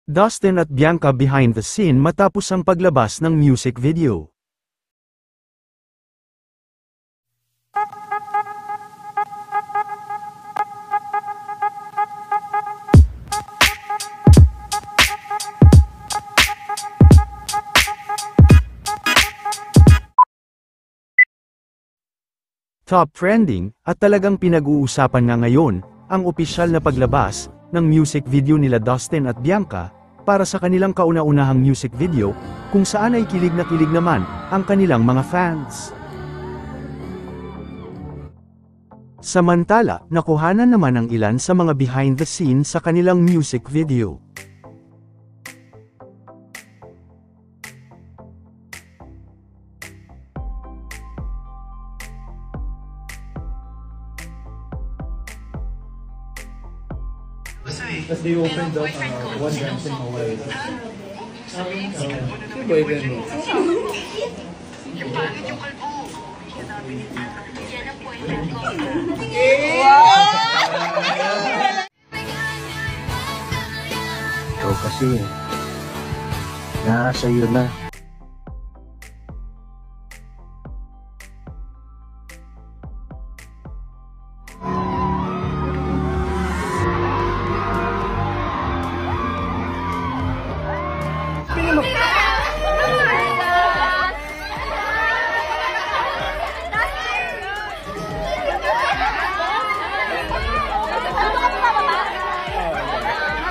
Dustin at Bianca behind the scene matapos ang paglabas ng music video. Top trending, at talagang pinag-uusapan nga ngayon, ang opisyal na paglabas ng music video nila Dustin at Bianca, para sa kanilang kauna-unahang music video, kung saan ay kilig na kilig naman ang kanilang mga fans. Samantala, nakuhanan naman ang ilan sa mga behind the scenes sa kanilang music video. As they opened up one dancing away. Yung boyfriend mo. Yung pangit yung kalbo. Sinabi ni Tata, yan ang boyfriend ko. Ikaw kasi, nasa iyo na.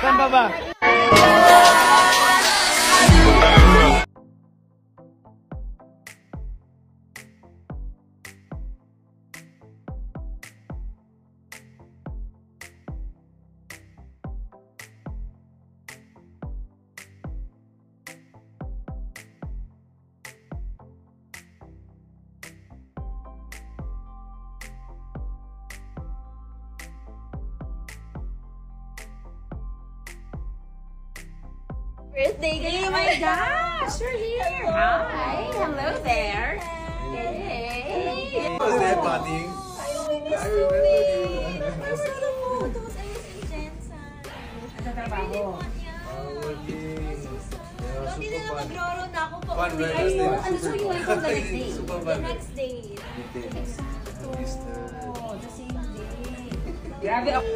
Saan ba ba? Birthday girl! Oh my gosh! You're here! Hi! Hello there! Hey! Was that buddy? I miss you, babe! Nasa na photos? I miss you, Jensen. Trabaho. Hindi na lang maglaro na ako pa. Fun, right? Ay, Next day. ano, so you went on the next day? Super The fun. next day. Meeting. Exacto. Easter. The same day. Grabe ako.